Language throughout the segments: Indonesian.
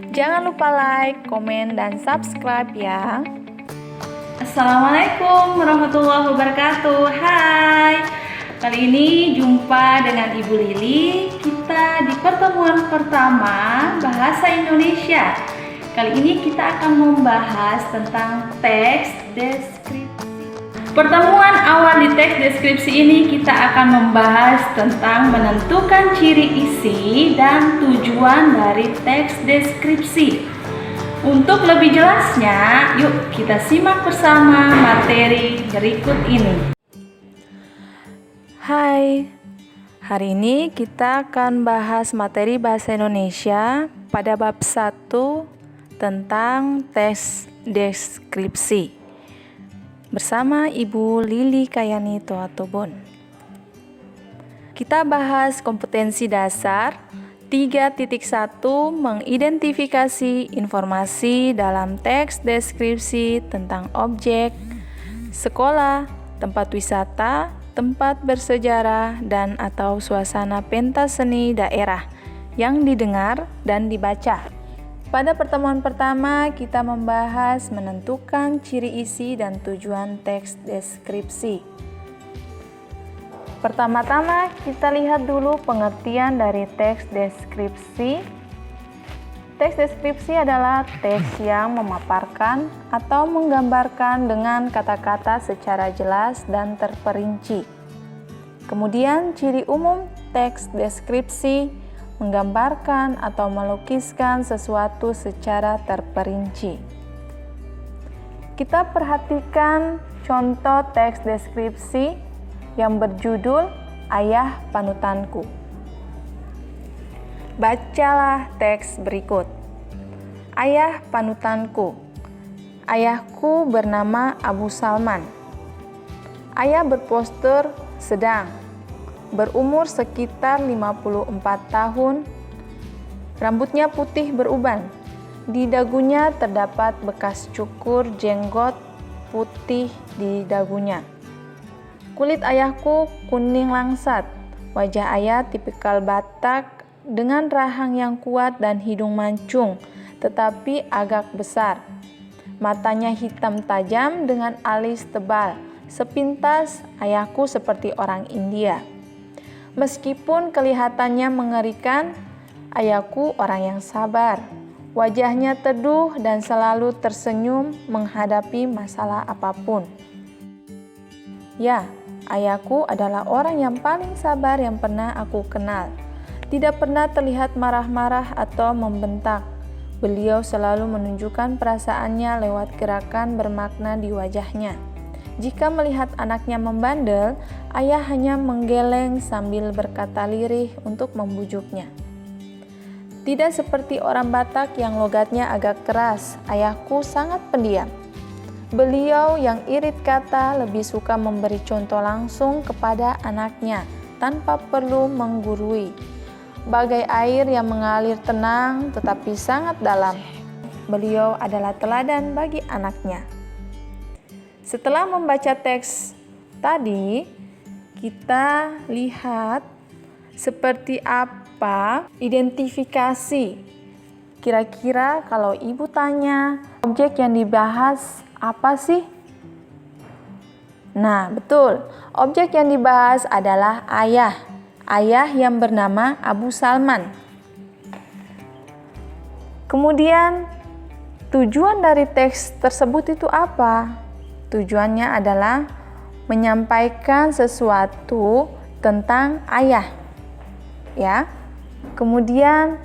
Jangan lupa like, komen, dan subscribe ya. Assalamualaikum warahmatullahi wabarakatuh. Hai, kali ini jumpa dengan Ibu Lili. Kita di pertemuan pertama Bahasa Indonesia. Kali ini kita akan membahas tentang teks deskripsi. Pertemuan awal di teks deskripsi ini kita akan membahas tentang menentukan ciri isi dan tujuan dari teks deskripsi. Untuk lebih jelasnya, yuk kita simak bersama materi berikut ini. Hai, hari ini kita akan bahas materi Bahasa Indonesia pada bab 1 tentang teks deskripsi bersama Ibu Lili Kayani Toatobon. Kita bahas kompetensi dasar 3.1 mengidentifikasi informasi dalam teks deskripsi tentang objek, sekolah, tempat wisata, tempat bersejarah, dan atau suasana pentas seni daerah yang didengar dan dibaca. Pada pertemuan pertama, kita membahas menentukan ciri isi dan tujuan teks deskripsi. Pertama-tama, kita lihat dulu pengertian dari teks deskripsi. Teks deskripsi adalah teks yang memaparkan atau menggambarkan dengan kata-kata secara jelas dan terperinci. Kemudian, ciri umum teks deskripsi menggambarkan atau melukiskan sesuatu secara terperinci. Kita perhatikan contoh teks deskripsi yang berjudul Ayah Panutanku. Bacalah teks berikut. Ayah panutanku. Ayahku bernama Abu Salman. Ayah berpostur sedang, berumur sekitar 54 tahun, rambutnya putih beruban, di dagunya terdapat bekas cukur jenggot putih di dagunya. Kulit ayahku kuning langsat, wajah ayah tipikal Batak dengan rahang yang kuat dan hidung mancung, tetapi agak besar. Matanya hitam tajam dengan alis tebal, sepintas ayahku seperti orang India. Meskipun kelihatannya mengerikan, ayahku orang yang sabar. Wajahnya teduh dan selalu tersenyum menghadapi masalah apapun. Ya, ayahku adalah orang yang paling sabar yang pernah aku kenal. Tidak pernah terlihat marah-marah atau membentak. Beliau selalu menunjukkan perasaannya lewat gerakan bermakna di wajahnya. Jika melihat anaknya membandel, ayah hanya menggeleng sambil berkata lirih untuk membujuknya. Tidak seperti orang Batak yang logatnya agak keras, ayahku sangat pendiam. Beliau yang irit kata lebih suka memberi contoh langsung kepada anaknya tanpa perlu menggurui. Bagai air yang mengalir tenang tetapi sangat dalam, beliau adalah teladan bagi anaknya. Setelah membaca teks tadi, kita lihat seperti apa identifikasi. Kira-kira kalau ibu tanya, objek yang dibahas apa sih? Nah, betul. Objek yang dibahas adalah ayah. Ayah yang bernama Abu Salman. Kemudian, tujuan dari teks tersebut itu apa? Tujuannya adalah menyampaikan sesuatu tentang ayah. Ya. Kemudian,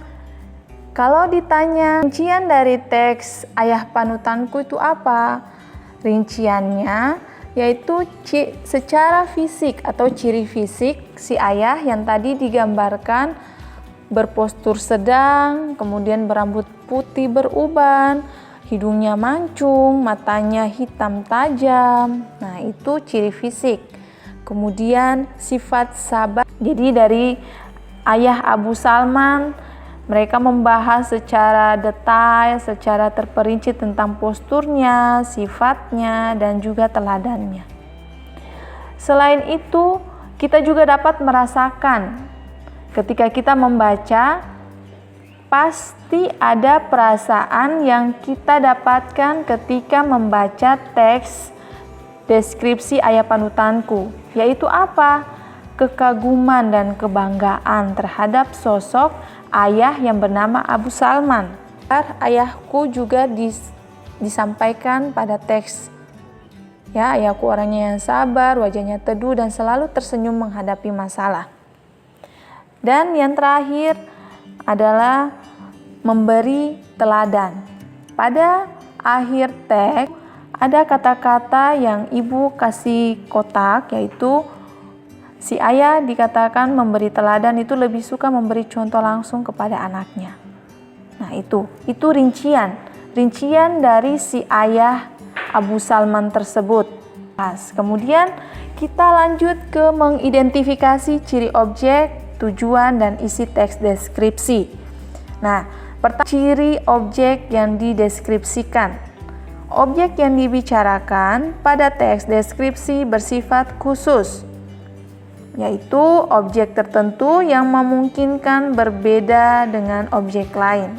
kalau ditanya rincian dari teks Ayah Panutanku itu apa? Rinciannya yaitu secara fisik atau ciri fisik si ayah yang tadi digambarkan berpostur sedang, kemudian berambut putih beruban, hidungnya mancung, matanya hitam tajam. Nah, itu ciri fisik. Kemudian sifat sabar. Jadi dari Ayah Abu Salman, mereka membahas secara detail, secara terperinci tentang posturnya, sifatnya, dan juga teladannya. Selain itu, kita juga dapat merasakan ketika kita membaca pasti ada perasaan yang kita dapatkan ketika membaca teks deskripsi ayah panutanku, yaitu apa? Kekaguman dan kebanggaan terhadap sosok ayah yang bernama Abu Salman. Ayahku juga disampaikan pada teks. Ya, ayahku orangnya yang sabar, wajahnya teduh dan selalu tersenyum menghadapi masalah. Dan yang terakhir adalah memberi teladan. Pada akhir teks ada kata-kata yang ibu kasih kotak, yaitu si ayah dikatakan memberi teladan itu lebih suka memberi contoh langsung kepada anaknya. Nah itu rincian dari si ayah Abu Salman tersebut. Kemudian kita lanjut ke mengidentifikasi ciri objek, tujuan, dan isi teks deskripsi. Nah, pertama, ciri objek yang dideskripsikan. Objek yang dibicarakan pada teks deskripsi bersifat khusus, yaitu objek tertentu yang memungkinkan berbeda dengan objek lain.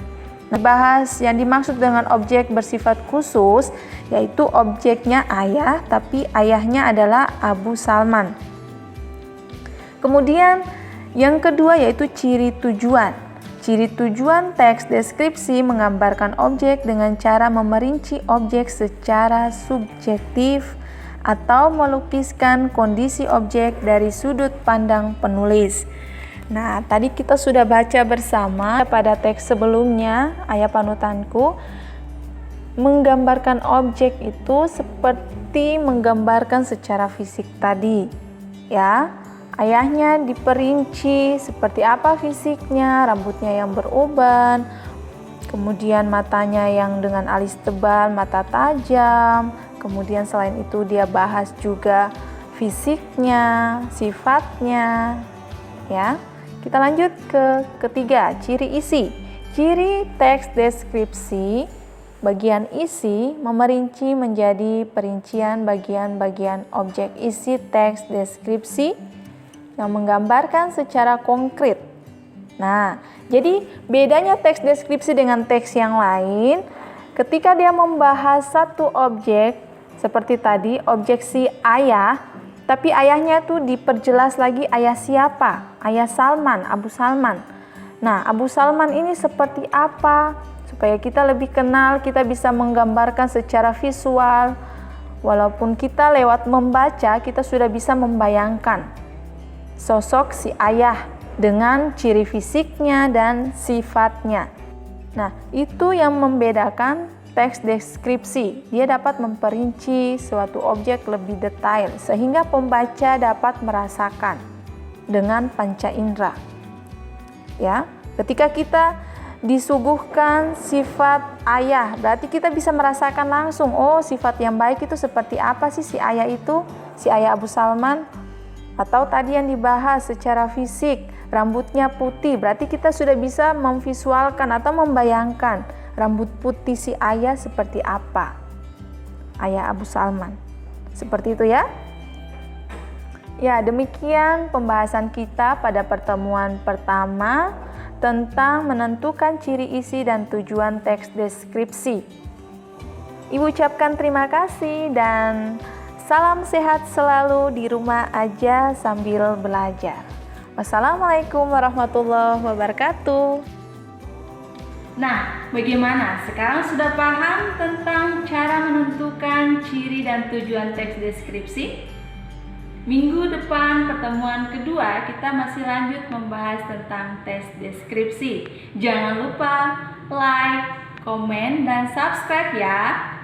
Bahas yang dimaksud dengan objek bersifat khusus, yaitu objeknya ayah, tapi ayahnya adalah Abu Salman. Kemudian yang kedua yaitu ciri tujuan. Ciri tujuan teks deskripsi menggambarkan objek dengan cara memerinci objek secara subjektif atau melukiskan kondisi objek dari sudut pandang penulis. Nah, tadi kita sudah baca bersama pada teks sebelumnya, ayah panutanku menggambarkan objek itu seperti menggambarkan secara fisik tadi. Ya. Ayahnya diperinci seperti apa fisiknya, rambutnya yang beruban, kemudian matanya yang dengan alis tebal, mata tajam, kemudian selain itu dia bahas juga fisiknya, sifatnya, ya. Kita lanjut ke ketiga, ciri isi. Ciri teks deskripsi bagian isi memerinci menjadi perincian bagian-bagian objek isi teks deskripsi yang menggambarkan secara konkret. Nah, jadi bedanya teks deskripsi dengan teks yang lain, ketika dia membahas satu objek, seperti tadi objek si ayah, tapi ayahnya tuh diperjelas lagi ayah siapa? Ayah Salman, Abu Salman. Nah, Abu Salman ini seperti apa? Supaya kita lebih kenal, kita bisa menggambarkan secara visual. Walaupun kita lewat membaca, kita sudah bisa membayangkan sosok si ayah dengan ciri fisiknya dan sifatnya. Nah, itu yang membedakan teks deskripsi. Dia dapat memperinci suatu objek lebih detail sehingga pembaca dapat merasakan dengan panca indera. Ya, ketika kita disuguhkan sifat ayah, berarti kita bisa merasakan langsung, oh sifat yang baik itu seperti apa sih si ayah itu, si ayah Abu Salman. Atau tadi yang dibahas secara fisik, rambutnya putih, berarti kita sudah bisa memvisualkan atau membayangkan rambut putih si ayah seperti apa. Ayah Abu Salman. Seperti itu ya. Ya, demikian pembahasan kita pada pertemuan pertama tentang menentukan ciri isi dan tujuan teks deskripsi. Ibu ucapkan terima kasih dan salam sehat selalu di rumah aja sambil belajar. Wassalamualaikum warahmatullahi wabarakatuh. Nah, bagaimana? Sekarang sudah paham tentang cara menentukan ciri dan tujuan teks deskripsi? Minggu depan pertemuan kedua kita masih lanjut membahas tentang teks deskripsi. Jangan lupa like, komen, dan subscribe ya.